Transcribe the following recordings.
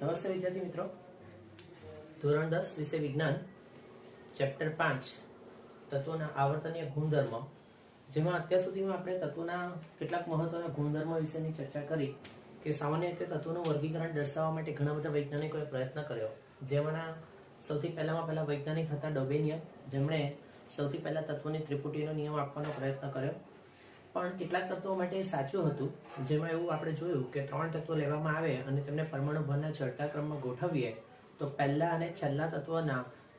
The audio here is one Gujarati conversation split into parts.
નમસ્તે વિદ્યાર્થી મિત્રો, ધોરણ 10 વિષય વિજ્ઞાન ચેપ્ટર 5 તત્વોના આવર્તનીય ગુણધર્મ, જેમાં અત્યાર સુધીમાં આપણે તત્વોના કેટલાક મહત્વના ગુણધર્મો વિશેની ચર્ચા કરી કે સામાન્ય રીતે તત્વોનું વર્ગીકરણ દર્શાવવા માટે ઘણા બધા વૈજ્ઞાનિકોએ પ્રયત્ન કર્યો. જેમાંના સૌથી પહેલા વૈજ્ઞાનિક હતા ડોબેનિયન, જેમણે સૌથી પહેલા તત્વોની ત્રિપુટીનો નિયમ આપવાનો પ્રયત્ન કર્યો. પણ કેટલાક તત્વો માટે સાચું હતું, જેમાં એવું આપણે જોયું કે 3 તત્વો લેવામાં આવે અને તેમને પરમાણુ ભારના ચડતા ક્રમમાં ગોઠવીએ તો પહેલા અને છેલ્લા તત્વના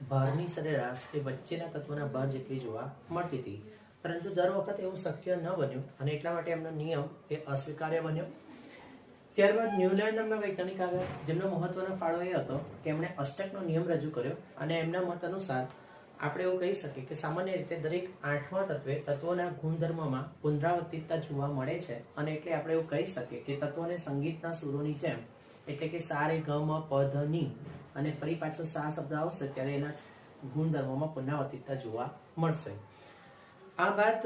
ભારની સરેરાશ એ વચ્ચેના તત્વના ભાર જેટલી જોવા મળતી હતી. પરંતુ દર વખત એવું શક્ય ન બન્યું અને એટલા માટે એમનો નિયમ એ અસ્વીકાર્ય બન્યો. ત્યારબાદ ન્યુલેન્ડ નામના વૈજ્ઞાનિક આવ્યા, જેમનો મહત્વનો ફાળો એ હતો કે એમણે અષ્ટકનો નિયમ રજૂ કર્યો અને એમના મત અનુસાર આપણે એવું કહી શકીએ કે સામાન્ય રીતે દરેક 8મા તત્વે તત્વોના ગુણધર્મમાં પુનરાવર્તિતતા જોવા મળે છે. અને એટલે આપણે એવું કહી શકીએ કે તત્વોને સંગીતના સૂરોની જેમ, એટલે કે સા રે ગ મ પ ધ ની અને ફરી પાછો સા શબ્દ આવશે ત્યારે એના ગુણધર્મોમાં પુનરાવર્તિતતા જોવા મળશે. આ બાદ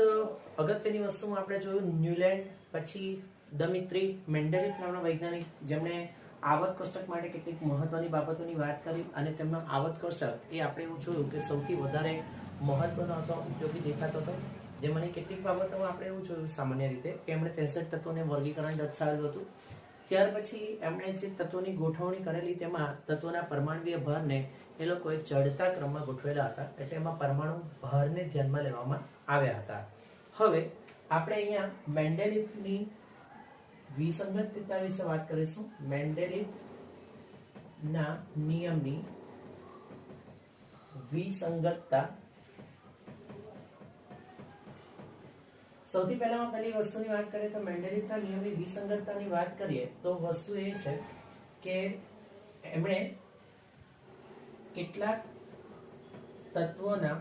અગત્યની વસ્તુમાં આપણે જોયું ન્યુલેન્ડ, પછી દમિત્રી, મેન્ડેલિફ નામના વૈજ્ઞાનિક, જેમણે આવર્ત કોષ્ટક માટે કેટલીક મહત્વની બાબતોની વાત કરી અને તેમનો આવર્ત કોષ્ટક એ આપણે એવું જોયું કે સૌથી વધારે મહત્વનો હતો, ઉપયોગી દેખાતો હતો. જેમાંની કેટલીક બાબતોમાં આપણે એવું જોયું સામાન્ય રીતે કે એમણે 63 તત્વોને વર્ગીકરણ દર્શાવેલું હતું. ત્યાર પછી એમણે જે તત્વોની ગોઠવણી કરેલી તેમાં તત્વોના પરમાણુય ભારને એ લોકોએ ચડતા ક્રમમાં ગોઠવેલા હતા, એટલે એમાં પરમાણુ ભારને ધ્યાનમાં લેવામાં આવ્યા હતા. હવે આપણે અહીંયા મેન્ડેલિફની વિસંગતતા વિશે વાત કરીશું. મેન્ડેલિફના નિયમની વિસંગતતા. સૌથી પહેલી વસ્તુની વાત કરીએ તો મેન્ડેલિફના નિયમની વિસંગતતાની વાત કરીએ તો વસ્તુ એ છે કે એમણે કેટલાક તત્વોના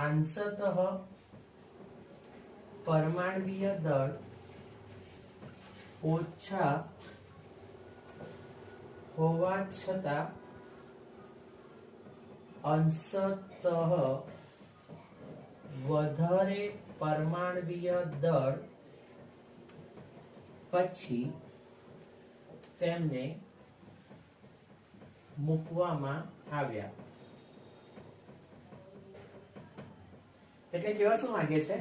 અંશતઃ પરમાણ્વીય દળ ઓછા હોવા છતાં અંશતઃ વધારે પરમાણ્વીય દળ પછી તેમને મૂકવામાં આવ્યા. એટલે કેવા શું માંગે છે?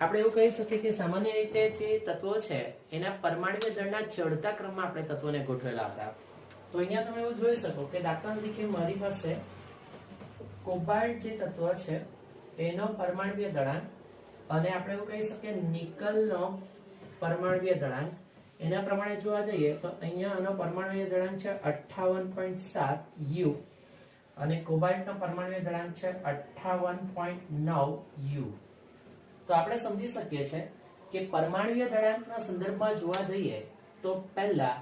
આપણે એવું કહી શકીએ કે સામાન્ય રીતે જે તત્વો છે એના પરમાણ્વીય દળના ચડતા ક્રમમાં આપણે તત્વોને ગોઠવેલા હતા. તો અહીંયા તમે એવું જોઈ શકો કે દાખલા તરીકે મારી પાસે કોબાલ્ટ જે તત્વ છે એનો પરમાણ્વીય દળાંક અને આપણે એવું કહી શકીએ નિકલનો પરમાણ્વીય દળાંક, એના પ્રમાણે જોવા જઈએ તો અહીંયા આનો પરમાણ્વીય દળાંક છે 58.7 U અને કોબાલ્ટનો પરમાણ્વીય દળાંક છે 58.9 U. તો આપણે સમજી શકીએ છીએ કે પરમાણ્વીય દળાંકના સંદર્ભમાં જોવા જઈએ તો પહેલા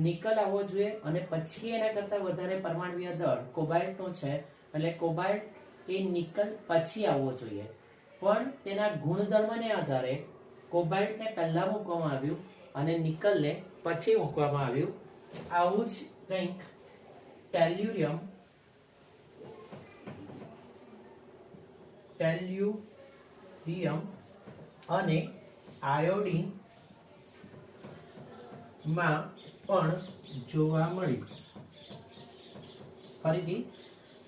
નિકલ આવવો જોઈએ અને પછી એના કરતા વધારે પરમાણ્વીય દળ કોબાલ્ટનો છે, એટલે કોબાલ્ટ એ નિકલ પછી આવવો જોઈએ. પણ તેના ગુણધર્મને આધારે કોબાલ્ટને પહેલા મૂકવામાં આવ્યું અને નિકલને પછી મૂકવામાં આવ્યું. આવું જ કંઈક ટેલ્યુરિયમ અને આયોડિન માં પણ જોવા મળ્યું. ફરીથી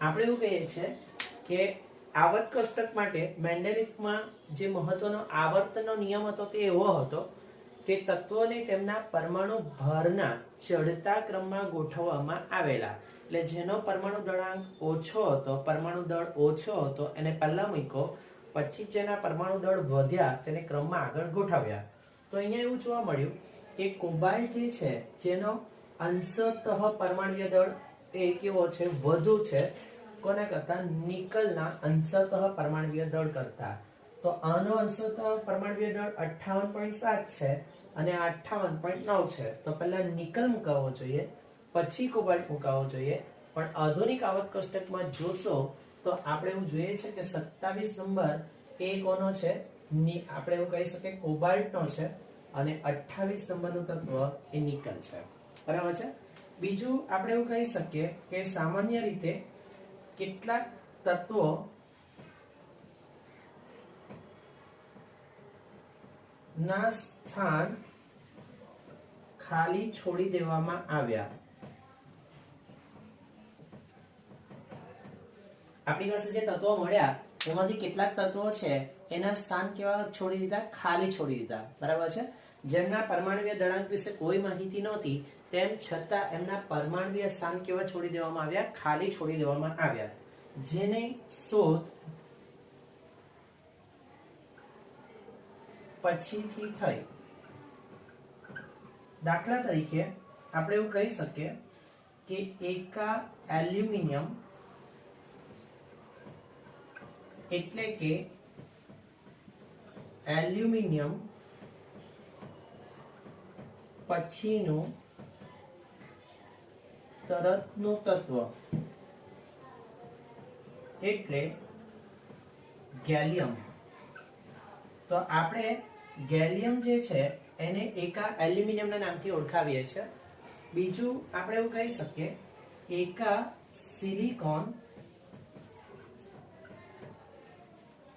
આપણે એવું કહીએ છીએ કે આવર્ત કોષ્ટક માટે મેન્ડેલિફમાં જે મહત્વનો આવર્તનનો નિયમ હતો તે એવો હતો કે તત્વોને તેમના પરમાણુ ભારના ચડતા ક્રમમાં ગોઠવવામાં આવેલા. એટલે જેનો પરમાણુ દળાંક ઓછો હતો, પરમાણુ દળ ઓછો હતો એને પહેલા મૂક્યો, પછી જેના પરમાણુ દળ વધ્યા તેને ક્રમમાં આગળ ગોઠવ્યા. તો અહીંયા એવું જોવા મળ્યું કે કોબાલ્ટ જે છે જેનો અંશતઃ પરમાણ્વીય દળ એ કેવો છે, વધુ છે કોના કરતા? નિકલના અંશતઃ પરમાણ્વીય દળ કરતા. તો આનો અંશતઃ પરમાણ્વીય દળ 58.7 છે અને આ 58.9 છે. તો પહેલા નિકલ મુકાવવો જોઈએ, પછી કોબાલ્ટ મુકાવવો જોઈએ. પણ આધુનિક આવર્ત કોષ્ટકમાં જોશો તો આપણે એવું જોઈએ છે કે 27 નંબર એ કોનો છે? આપણે એવું કહી શકીએ કોબાલ્ટનો છે અને 28 નંબરનું તત્વ એ નિકલ છે. બરાબર છે. બીજું આપણે એવું કહી શકીએ કે સામાન્ય રીતે કેટલાક તત્વો ના સ્થાન ખાલી છોડી દેવામાં આવ્યા. આપણી પાસે જે તત્વો મળ્યા એમાંથી કેટલાક તત્વો છે એના સ્થાન કેવા છોડી દીધા? ખાલી છોડી દીધા. બરાબર છે. જેમના પરમાણુય દળાંક વિશે કોઈ માહિતી નહોતી તેમ છતાં એમના પરમાણુય સ્થાન કેવા છોડી દેવામાં આવ્યા? ખાલી છોડી દેવામાં આવ્યા. જેને શોધ પછીથી થઈ. દાખલા તરીકે આપણે એવું કહી શકીએ કે એકા એલ્યુમિનિયમ એટલે કે એલ્યુમિનિયમ પછીનું તરતનું તત્વ એટલે ગેલિયમ. તો આપણે ગેલિયમ જે છે એને એકા એલ્યુમિનિયમના નામથી ઓળખાવીએ છીએ. બીજું આપણે એવું કહી શકીએ એકા સિલિકોન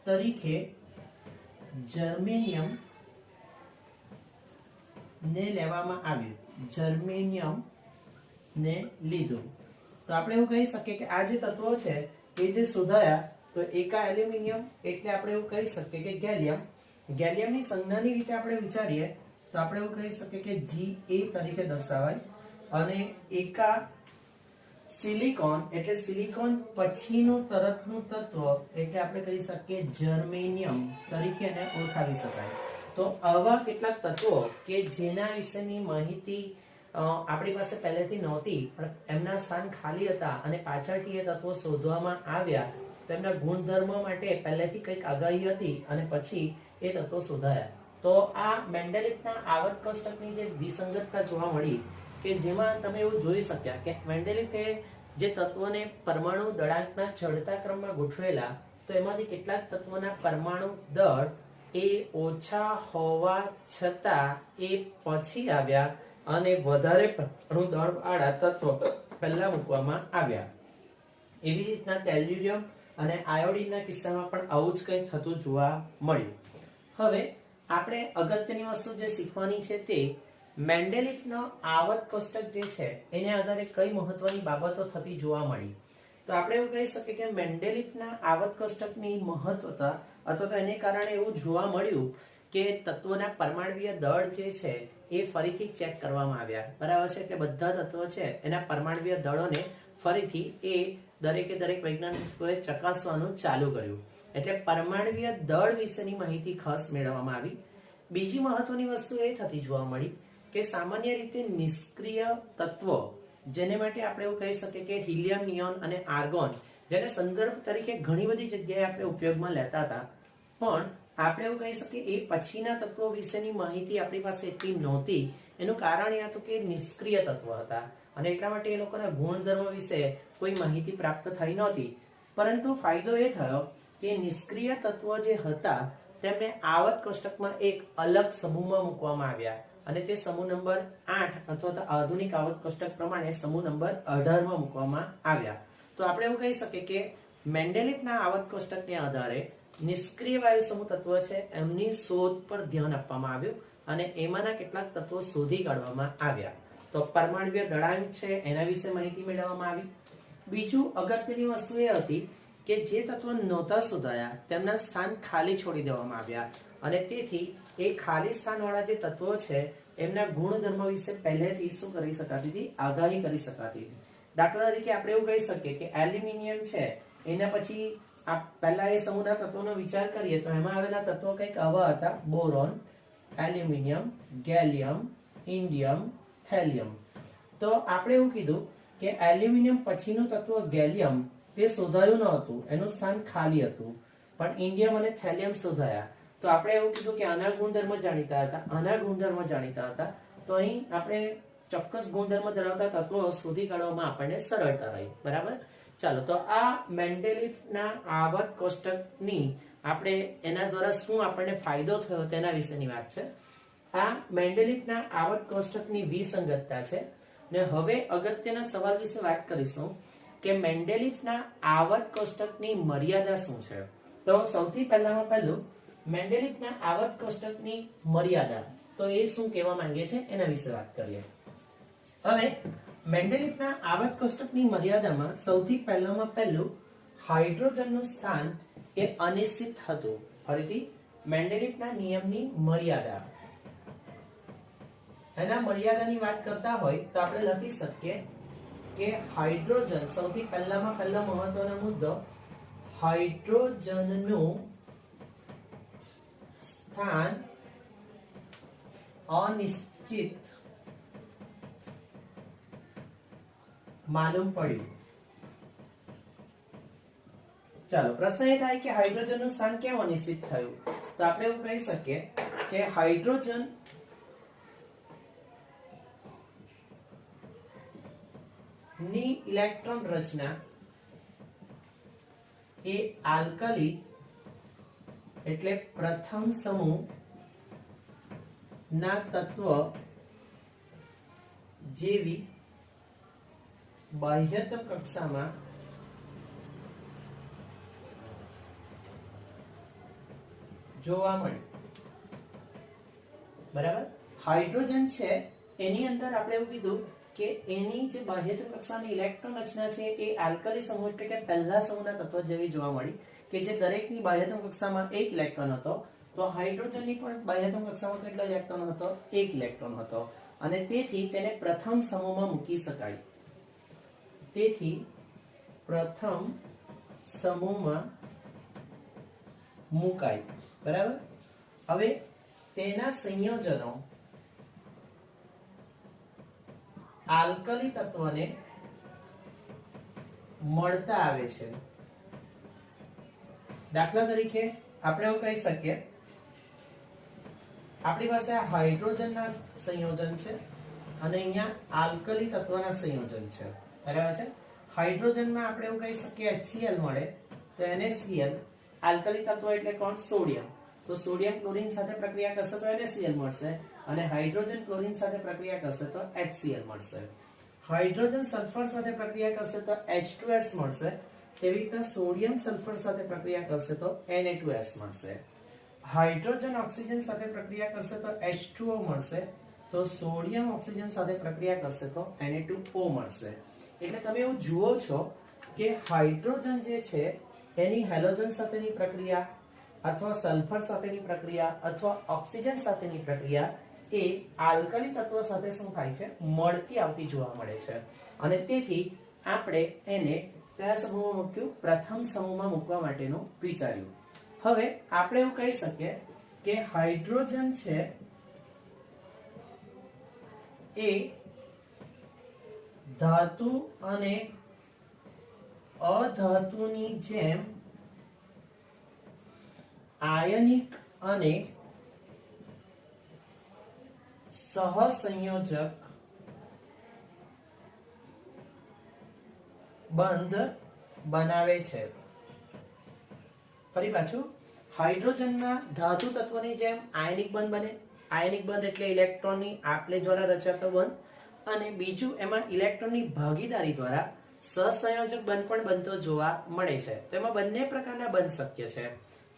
તરીકે જર્મેનિયમ ને લેવામાં આવ્યું. જર્મેનિયમ ને લીધું. તો આપણે એવું કહી શકીએ કે આ જે તત્વો છે એ જે શોધાયા તો એકા એલ્યુમિનિયમ એટલે આપણે એવું કહી શકીએ કે ગેલિયમ. ગેલિયમની સંજ્ઞાની રીતે આપણે વિચારીએ તો આપણે એવું કહી શકીએ કે Ga તરીકે દર્શાવાય. અને એકા સિલિકોન એટલે સિલિકોન પછીનું તરતનું તત્વ એટલે આપણે કહી શકીએ જર્મેનિયમ તરીકે એને ઓળખાવી શકાય. તો આવા કેટલાક તત્વો કે જેના વિશેની માહિતી આપણી પાસે પહેલેથી નહોતી પણ એમના સ્થાન ખાલી હતા અને પાછળથી એ તત્વો શોધવામાં આવ્યા તો એમના ગુણધર્મો માટે પહેલેથી કંઈક આગાહી હતી અને પછી એ તત્વો શોધાયા. તો આ મેન્ડેલિફના આવર્ત કોષ્ટકની જે વિસંગતતા જોવા મળી કે જેમાં તમે એવું જોઈ શક્યા કે મેન્ડેલિફે જે તત્વોને પરમાણુ દળાંકના ચડતા ક્રમમાં ગોઠવેલા તો એમાંથી કેટલાક તત્વોના પરમાણુ દળ એ ઓછા હોવા છતાં એ પછી આવ્યા અને વધારે પરમાણુ દળ વાળા તત્વો પહેલા મૂકવામાં આવ્યા. એવી રીતના ટેલ્યુરિયમ અને આયોડિનના કિસ્સામાં પણ આવું જ કંઈક થતું જોવા મળ્યું. હવે આપણે અગત્યની વસ્તુ જે શીખવાની છે તે મેન્ડેલિફનો આવર્ત કોષ્ટક જે છે એને આધારે કઈ મહત્વની બાબતો થતી જોવા મળી. તો આપણે એવું કહી શકીએ કે મેન્ડેલિફના આવર્ત કોષ્ટકની મહત્વતા અથવા તો એને કારણે એવું જોવા મળ્યું કે તત્વોના પરમાણુય દળ જે છે એ ફરીથી ચેક કરવામાં આવ્યા. બરાબર છે. કે બધા તત્વો છે એના પરમાણુય દળોને ફરીથી એ દરેકે દરેક વૈજ્ઞાનિકોએ ચકાસવાનું ચાલુ કર્યું. એટલે પરમાણુય દળ વિશેની માહિતી ખાસ મેળવવામાં આવી. બીજી મહત્વની વસ્તુ એ થતી જોવા મળી કે સામાન્ય રીતે નિષ્ક્રિય તત્વો જેને માટે આપણે એવું કહી શકીએ કે હિલિયમ, નિયોન અને આર્ગોન જેને સંદર્ભ તરીકે ઘણી બધી જગ્યાએ આપણે ઉપયોગમાં લેતા હતા પણ આપણે એવું કહી શકીએ એ પછીના તત્વો વિશેની માહિતી આપણી પાસે એટલી નહોતી. એનું કારણ એ હતું કે નિષ્ક્રિય તત્વો હતા અને એટલા માટે એ લોકોના ગુણધર્મ વિશે કોઈ માહિતી પ્રાપ્ત થઈ નહોતી. પરંતુ ફાયદો એ થયો કે નિષ્ક્રિય તત્વો જે હતા તેમને આવર્ત કોષ્ટકમાં એક અલગ સમૂહમાં મૂકવામાં આવ્યા અને તે સમૂહ નંબર 8 અથવા તો આધુનિક આવર્ત કોષ્ટક પ્રમાણે સમૂહ નંબર 18 માં મૂકવામાં આવ્યા. તો આપણે એવું કહી શકીએ કે મેન્ડેલિફના આવર્ત કોષ્ટકને આધારે નિષ્ક્રિય વાયુ સમૂહ તત્વો છે એમની શોધ પર ધ્યાન આપવામાં આવ્યું અને એમાંના કેટલાક તત્વો શોધી કાઢવામાં આવ્યા. તો પરમાણુય દળાંક છે એના વિશે માહિતી મેળવવામાં આવી. બીજું અગત્યની વસ્તુ એ હતી કે જે તત્વો નહોતા શોધાયા તેમના સ્થાન ખાલી છોડી દેવામાં આવ્યા અને તેથી એ ખાલી સ્થાન વાળા જે તત્વો છે એમના ગુણધર્મ વિશે પહેલેથી શું કરી શકાતી હતી? આગાહી કરી શકાતી હતી. દાખલા તરીકે આપણે એવું કહી શકીએ કે એલ્યુમિનિયમ છે એના પછી પહેલા એ સમૂહના તત્વોનો વિચાર કરીએ તો એમાં આવેલા તત્વો કંઈક આવા હતા: boron, aluminium, gallium, indium, thallium. તો આપણે એવું કીધું કે એલ્યુમિનિયમ પછીનું તત્વ ગેલિયમ તે શોધાયું ન હતું, એનું સ્થાન ખાલી હતું, પણ ઇન્ડિયમ અને થેલિયમ શોધાયા. તો આપણે એવું કીધું કે આના ગુણધર્મ જાણીતા હતા, આના ગુણધર્મ જાણીતા હતા. તો અહીં આપણે ચોક્કસ ગુણધર્મ ધરાવતા તત્વો શોધી કાઢવામાં આપણને સરળતા રહી. બરાબર. ચાલો, તો આ મેન્ડેલિફના આવર્ત કોષ્ટકની આપણે એના દ્વારા શું આપણને ફાયદો થયો તેના વિશેની વાત છે. આ મેન્ડેલિફના આવર્ત કોષ્ટકની વિસંગતતા છે ને હવે અગત્યના સવાલ વિશે વાત કરીશું કે મેન્ડેલિફના આવર્ત કોષ્ટકની મર્યાદા શું છે. તો સૌથી પહેલામાં પહેલું મેન્ડેલિફના આવર્ત કોષ્ટકની મર્યાદા. તો એ શું કહેવા માંગે છે એના વિશે વાત કરીએ. હવે મેન્ડેલિફના આવર્ત કોષ્ટકની મર્યાદામાં સૌથી પહેલામાં પહેલું હાઇડ્રોજનનું સ્થાન એ અનિશ્ચિત હતું. ફરીથી મેન્ડેલિફના નિયમની મર્યાદા, એના મર્યાદાની વાત કરતા હોય તો આપણે લખી શકીએ કે હાઇડ્રોજન, સૌથી પહેલામાં પહેલો મહત્વનો મુદ્દો, હાઇડ્રોજનનું સ્થાન અનિશ્ચિત માલુમ પડ્યું. ચાલો પ્રશ્ન એ થાય કે હાઇડ્રોજનનું સ્થાન કેમ અનિશ્ચિત થયું? તો આપણે એવું કહી શકીએ કે હાઇડ્રોજન ની ઇલેક્ટ્રોન રચના એ આલ્કલી એટલે પ્રથમ સમૂહ ના તત્વ જેવી બાહ્યતમ કક્ષામાં જોવા મળે. બરાબર, હાઇડ્રોજન છે એની અંદર આપણે એવું કીધું કે એની જે બાહ્યતમ કક્ષાની ઇલેક્ટ્રોન રચના છે એ આલ્કલી સમૂહ એટલે કે પહેલા સમૂહના તત્વ જેવી જોવા મળી, કે જે દરેકની બાહ્યતમ કક્ષામાં એક ઇલેક્ટ્રોન હતો. તો હાઇડ્રોજનની પણ બાહ્યતમ કક્ષામાં કેટલો ઇલેક્ટ્રોન હતો? એક ઇલેક્ટ્રોન હતો. અને તેથી તેને પ્રથમ સમૂહમાં મૂકી શકાય. તેથી પ્રથમ સમૂહમાં મુકાય. બરાબર, હવે તેના સંયોજનો આલ્કલી તત્વને મળતા આવે છે. દાખલા તરીકે આપણે એવું કહી શકીએ, આપણી પાસે હાઇડ્રોજનના સંયોજન છે અને અહીંયા આલ્કલી તત્વના સંયોજન છે. બરાબર છે. હાઇડ્રોજનમાં આપણે એવું કહી શકીએ HCl મળે તો NaCl, આલ્કલી તત્વ એટલે કોણ? સોડિયમ. તો સોડિયમ ક્લોરીન સાથે પ્રક્રિયા કરશે તો NaCl મળશે અને હાઇડ્રોજન ક્લોરીન સાથે પ્રક્રિયા કરશે તો HCl મળશે. હાઇડ્રોજન સલ્ફર સાથે પ્રક્રિયા કરશે તો H2S મળશે. તેવી રીતના સોડિયમ સલ્ફર સાથે પ્રક્રિયા કરશે તો Na2S મળશે. હાઇડ્રોજન ઓક્સિજન સાથે પ્રક્રિયા કરશે તો H2O મળશે. તો સોડિયમ ઓક્સિજન સાથે પ્રક્રિયા કરશે તો Na2O મળશે. એટલે તમે એવું જુઓ છો કે હાઇડ્રોજન જે છે એની હેલોજન સાથેની પ્રક્રિયા અથવા સલ્ફર સાથેની પ્રક્રિયા અથવા ઓક્સિજન સાથેની પ્રક્રિયા એ આલ્કલી તત્વ સાથે શું થાય છે? મળતી આવતી જોવા મળે છે. અને તેથી આપણે એને કયા સમૂહમાં મૂક્યું? પ્રથમ સમૂહમાં મૂકવા માટેનું વિચાર્યું. હવે આપણે એવું કહી શકીએ કે હાઇડ્રોજન છે એ ધાતુ અને અધાતુની જેમ આયનિક અને સહસંયોજક બંધ બનાવે છે. ફરી પાછું, હાઇડ્રોજનમાં ધાતુ તત્વની જેમ આયનિક બંધ બને. આયનિક બંધ એટલે ઇલેક્ટ્રોનની આપલે દ્વારા રચાતો બંધ. અને બીજું એમાં ઇલેક્ટ્રોનની ભાગીદારી દ્વારા સહસંયોજક બંધ પણ બનતો જોવા મળે છે. તો એમાં બંને પ્રકારના બંધ શક્ય છે.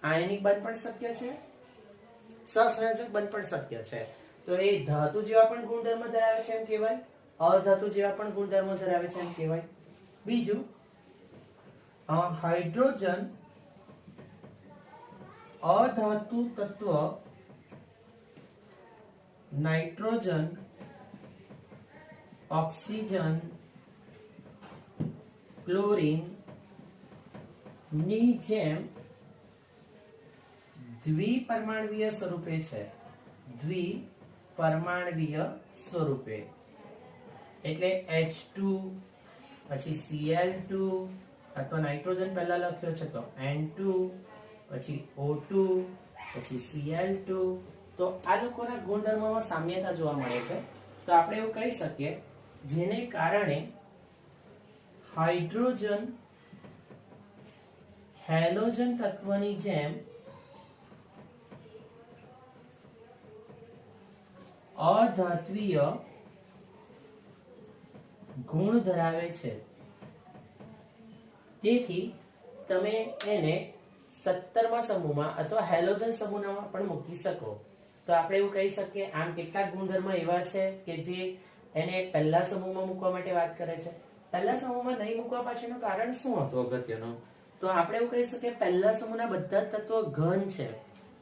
આયનિક બંધ પણ શક્ય છે, સહસંયોજક બંધ પણ શક્ય છે. તો એ ધાતુ જેવા પણ ગુણધર્મ ધરાવે છે એમ કહેવાય, અધાતુ જેવા પણ ગુણધર્મો ધરાવે છે એમ કહેવાય. બીજું, હાઇડ્રોજન અધાતુ તત્વ નાઇટ્રોજન, ઓક્સિજન, ક્લોરીન ની જેમ દ્વિપરમાણવીય સ્વરૂપે છે. દ્વિપરમાણવીય સ્વરૂપે એટલે H2 પછી Cl2 અથવા નાઇટ્રોજન પહેલા લખ્યો છે તો N2 પછી O2 પછી Cl2. તો આ લોકોના ગુણધર્મોમાં સામ્યતા જોવા મળે છે. તો આપણે એવું કહી શકીએ જેને કારણે હાઇડ્રોજન હેલોજન તત્વની જેમ અધાત્વીય ગુણ ધરાવે છે. તેથી તમે એને 17મા સમૂહમાં અથવા હેલોજન સમૂહમાં પણ મૂકી શકો. તો આપણે એવું કહી શકીએ આમ કેટલાક ગુણધર્મ એવા છે કે જે એને પહેલા સમૂહમાં મૂકવા માટે વાત કરે છે. પહેલા સમૂહમાં નહીં મૂકવા પાછળનું કારણ શું હતું અગત્યનું? તો આપણે એવું કહી શકીએ પહેલા સમૂહના બધા જ તત્વો ઘન છે.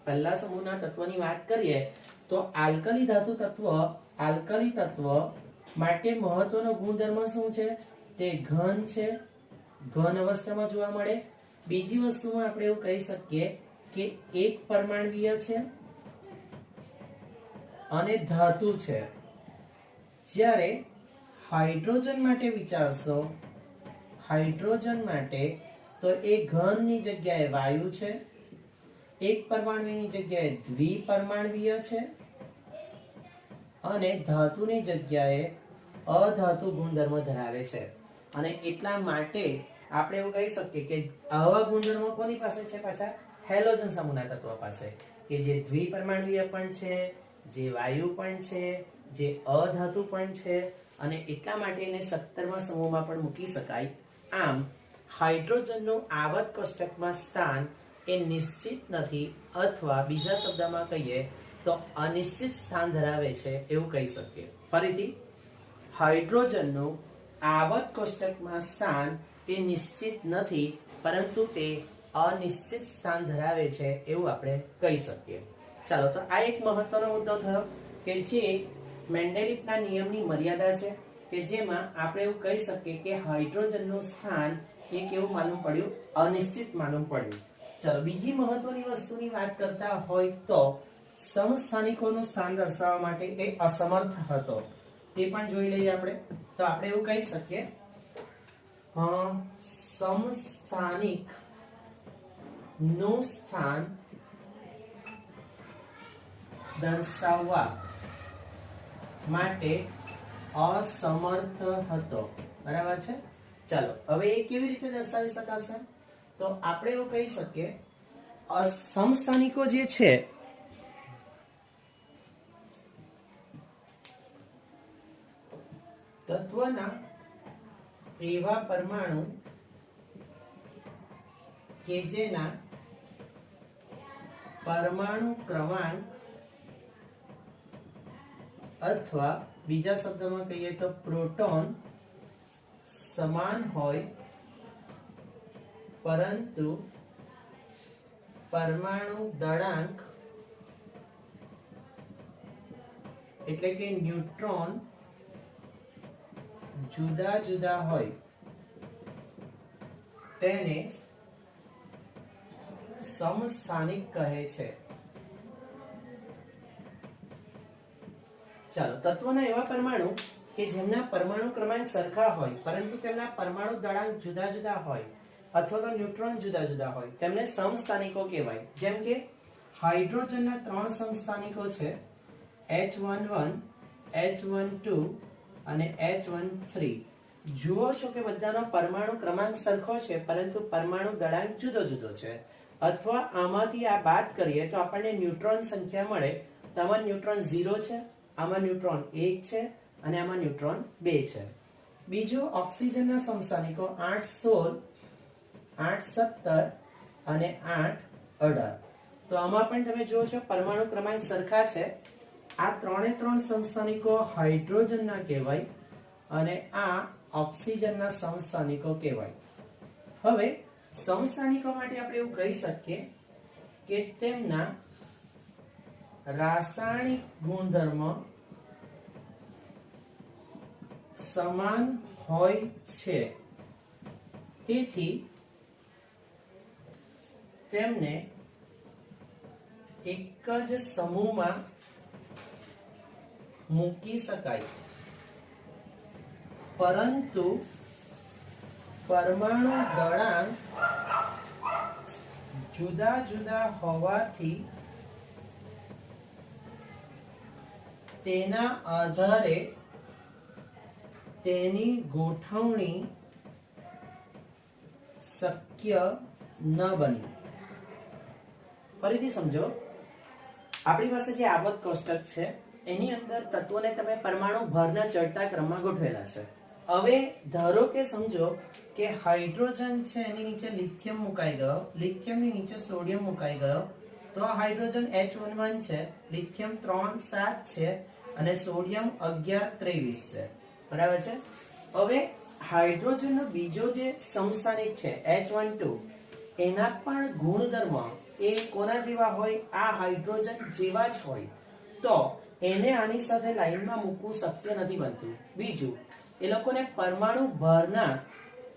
પહેલા સમૂહના તત્વની વાત કરીએ તો આલ્કલી ધાતુ તત્વ માટે મહત્વનો ગુણધર્મ શું છે? તે ઘન છે, ઘન અવસ્થામાં જોવા મળે. બીજી વસ્તુમાં આપણે એવું કહી શકીએ કે એક પરમાણ્વીય છે અને ધાતુ છે. જ્યારે હાઇડ્રોજન માટે વિચારશો, હાઇડ્રોજન માટે તો એ ઘનની જગ્યાએ વાયુ છે, એક પરમાણુની જગ્યાએ દ્વિપરમાણવીય છે અને ધાતુની જગ્યાએ અધાતુ ગુણધર્મ ધરાવે છે. અને એટલા માટે આપણે એવું કહી શકીએ કે આવા ગુણધર્મો કોની પાસે છે? પાછા હેલોજન સમૂહના તત્વો પાસે, કે જે દ્વિપરમાણવીય પણ છે, જે વાયુ પણ છે, જે અધાતુ પણ છે, અને એટલા માટે એને 17મા સમૂહમાં પણ મૂકી શકાય. આમ હાઇડ્રોજનનું આવર્ત કોષ્ટકમાં સ્થાન એ નિશ્ચિત નથી, અથવા બીજા શબ્દમાં કહીએ તો અનિશ્ચિત સ્થાન ધરાવે છે એવું કહી શકીએ. ફરીથી, હાઇડ્રોજનનું આવર્ત કોષ્ટકમાં સ્થાન એ નિશ્ચિત નથી, પરંતુ તે અનિશ્ચિત સ્થાન ધરાવે છે એવું આપણે કહી શકીએ. ચાલો, તો આ એક મહત્વનો મુદ્દો થયો કે જે મેન્ડેલિફના નિયમની મર્યાદા છે, કે જેમાં આપણે એવું કહી શકીએ કે હાઇડ્રોજનનું સ્થાન એ કેવું માલુમ પડ્યું? અનિશ્ચિત માલુમ પડ્યું. ચાલો, બીજી મહત્વની વસ્તુની વાત કરતા હોય તો સમસ્થાનિકોનું સ્થાન દર્શાવવા માટે એ અસમર્થ હતો. તે પણ જોઈ લઈએ આપણે. તો આપણે એવું કહી શકીએ સમસ્થાનિક નું સ્થાન દર્શાવવા માટે અસમર્થ હતો. બરાબર છે? ચાલો, હવે એ કેવી રીતે દર્શાવી શકાશે? તો આપણે એવું કહી શકીએ સમસ્થાનિકો જે છે તત્વના એવા પરમાણુ કે જેના પરમાણુ ક્રમાંક અથવા બીજા શબ્દમાં કહીએ તો પ્રોટોન સમાન હોય, પરંતુ પરમાણુ દળાંક એટલે કે ન્યુટ્રોન જુદા જુદા હોય, તેને સમસ્થાનિક કહે છે. ચાલો, તત્વના એવા પરમાણુ કે જેમના પરમાણુ ક્રમાંક સરખા હોય પરંતુ તેમના પરમાણુ દળાંક જુદા જુદા હોય અથવા તો ન્યુટ્રોન જુદા જુદા હોય, તેમને સમસ્થાનિકો કહેવાય. જેમ કે હાઇડ્રોજનના 3 સમસ્થાનિકો છે, H11, H12 અને H13. જુઓ છો કે બધાનો પરમાણુ ક્રમાંક સરખો છે પરંતુ પરમાણુ દળાંક જુદો જુદો છે. અથવા આમાંથી આ બાદ કરીએ તો આપણને ન્યુટ્રોન સંખ્યા મળે. તો આમાં ન્યુટ્રોન 0 છે, આમાં ન્યુટ્રોન 1 છે અને આમાં ન્યુટ્રોન 2 છે. બીજું, ઓક્સિજનના સમસ્થાનિકો 816, 817 અને 818. તો આમાં પણ તમે જુઓ છો પરમાણુ ક્રમાંક સરખા છે. આ 3 સમસ્થાનિકો હાઇડ્રોજનના કહેવાય અને આ ઓક્સિજનના સમસ્થાનિકો કહેવાય. હવે સમસ્થાનિકો માટે આપણે એવું કહી શકીએ કે તેમના રાસાયણિક ગુણધર્મ સમાન હોય છે, તેથી તેમને એક જ સમૂહમાં મૂકી શકાય, પરંતુ પરમાણુ દળાંક જુદા જુદા હોવાથી તેના આધારે તેની ગોઠવણી શક્ય ન બની. ફરીથી સમજો, આપણી પાસે જે આવર્ત કોષ્ટક છે એની અંદર તત્વોને તમે પરમાણુ ભારના ચડતા ક્રમમાં ગોઠવેલા છે. હવે ધારો કે સમજો કે હાઇડ્રોજન છે એની નીચે લિથિયમ મુકાઈ ગયો, લિથિયમની નીચે સોડિયમ મુકાઈ ગયો, તો તો હાઇડ્રોજન H11 છે, લિથિયમ 3 7 છે અને સોડિયમ 11 23 છે. બરાબર છે. હવે હાઇડ્રોજનનો બીજો જે સમસ્થાનિક છે H12, એના પણ ગુણધર્મ એ કોના જેવા હોય? આ હાઇડ્રોજન જેવા જ હોય. તો એને આની સાથે લાઈનમાં મૂકવું શક્ય નથી બનતું. બીજું, એ લોકોને પરમાણુ ભારના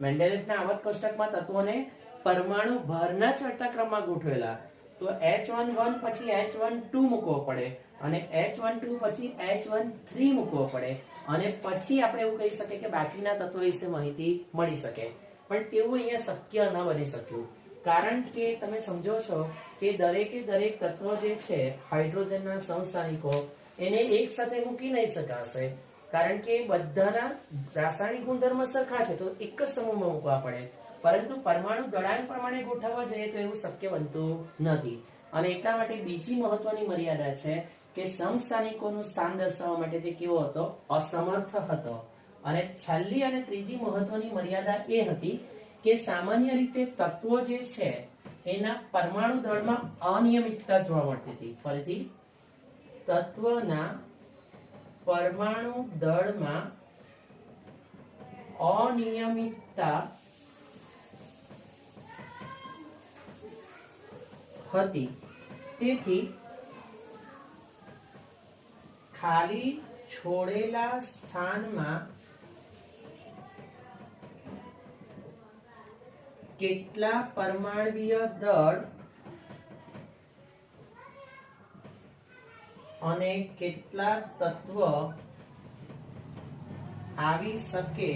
મેન્ડેલિફના આવર્ત કોષ્ટકમાં તત્વોને પરમાણુ ભારના ચડતા ક્રમમાં ગોઠવેલા. તો H11 પછી H12 મૂકવો પડે અને H12 પછી H13 મૂકવો પડે અને પછી આપણે એવું કહી શકીએ કે બાકીના તત્વો વિશે માહિતી મળી શકે. પણ તેવું અહીંયા શક્ય ન બની શક્યું, કારણ કે તમે સમજો છો કે દરેકે દરેક તત્વો જે છે હાઇડ્રોજનના સમસ્થાનિકો એને એક સાથે મૂકી નહીં શકાશે, કારણ કે બધાના રાસાયણિક ગુણધર્મ સરખા છે તો એક જ સમૂહમાં મૂકવા પડે. પરંતુ પરમાણુ દળાંક પ્રમાણે ગોઠવવા જઈએ તો એવું શક્ય બનતું નથી. અને એટલા માટે બીજી મહત્વની મર્યાદા છે કે સમસ્થાનિકોનું સ્થાન દર્શાવવા માટે તે કેવો હતો? અસમર્થ હતો. અને છેલ્લી અને ત્રીજી મહત્વની મર્યાદા એ હતી કે સામાન્ય રીતે તત્વો જે છે એના પરમાણુ દળમાં અનિયમિતતા જોવા મળતી હતી. ફરીથી, તત્વના પરમાણુ દળમાં અનિયમિતતા હતી. તેથી ખાલી છોડેલા સ્થાનમાં કેટલા પરમાણ્વીય દળ અને કેટલા તત્વ આવી શકે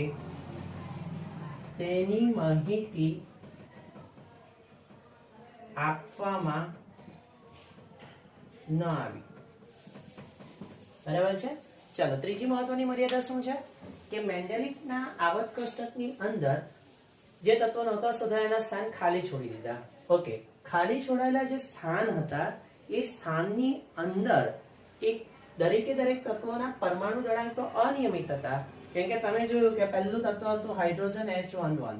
તેની માહિતી આપવામાં ન આવી. બરાબર છે. ચાલો, ત્રીજી મહત્વની મર્યાદા શું છે કે મેન્ડેલિફના આવર્ત કોષ્ટકની અંદર જે તત્વો નહોતા શોધાયા એના સ્થાન ખાલી છોડી દીધા. ઓકે, ખાલી છોડાયેલા જે સ્થાન હતા એ સ્થાનની અંદર એક દરેકે દરેક તત્વોના પરમાણુ દળાંક તો અનિયમિત હતા. કેમ કે તમે જોયું કે પહેલું તત્વ હતું હાઇડ્રોજન H11,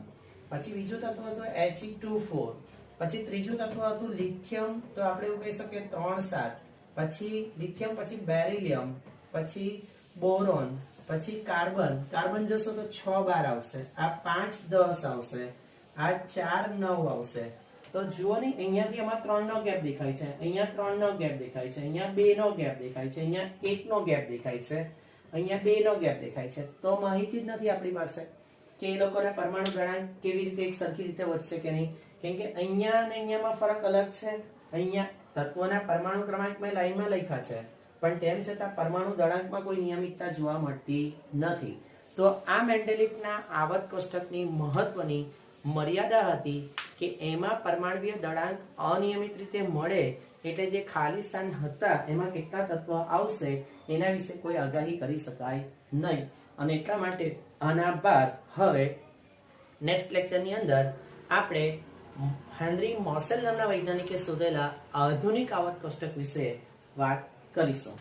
પછી બીજું તત્વ હતું He24, પછી ત્રીજું તત્વ હતું લિથિયમ, તો આપણે એવું કહી શકીએ 3 7, પછી લિથિયમ પછી બેરિલિયમ, પછી બોરોન, પછી કાર્બન જશો તો 6 12 આવશે, આ 5 10 આવશે, આ 4 9 આવશે. તો જુઓ ને, અહીંયાથી આમાં 3 નો ગેપ દેખાય છે, અહીંયા 3 નો ગેપ દેખાય છે, અહીંયા 2 નો ગેપ દેખાય છે, અહીંયા 1 નો ગેપ દેખાય છે, અહીંયા 2 નો ગેપ દેખાય છે. તો માહિતી જ નથી આપણી પાસે કે એ લોકોના પરમાણુ દળાંક કેવી રીતે એક સરખી રીતે વધશે કે નહીં. કેમ કે અહીંયા અને અહીંયામાં ફરક અલગ છે. અહીંયા તત્વોના પરમાણુ ક્રમાંક મેં લાઈનમાં લખ્યા છે, પણ તેમ છતાં પરમાણુ દળાંકમાં કોઈ નિયમિતતા જોવા મળતી નથી. તો આ મેન્ડેલિફના આવર્ત કોષ્ટકની મહત્વની મર્યાદા હતી કે એમાં પરમાણુય દળાંક અનિયમિત રીતે મળે, એટલે જે ખાલી સ્થાન હતા એમાં કેટલા તત્વો આવશે એના વિશે કોઈ આગાહી કરી શકાય નહીં. અને એટલા માટે આના બાદ હવે નેક્સ્ટ લેક્ચરની અંદર આપણે હેનરી મોસેલ નામના વૈજ્ઞાનિકે શોધેલા આધુનિક આવર્ત કોષ્ટક વિશે વાત કરીશું.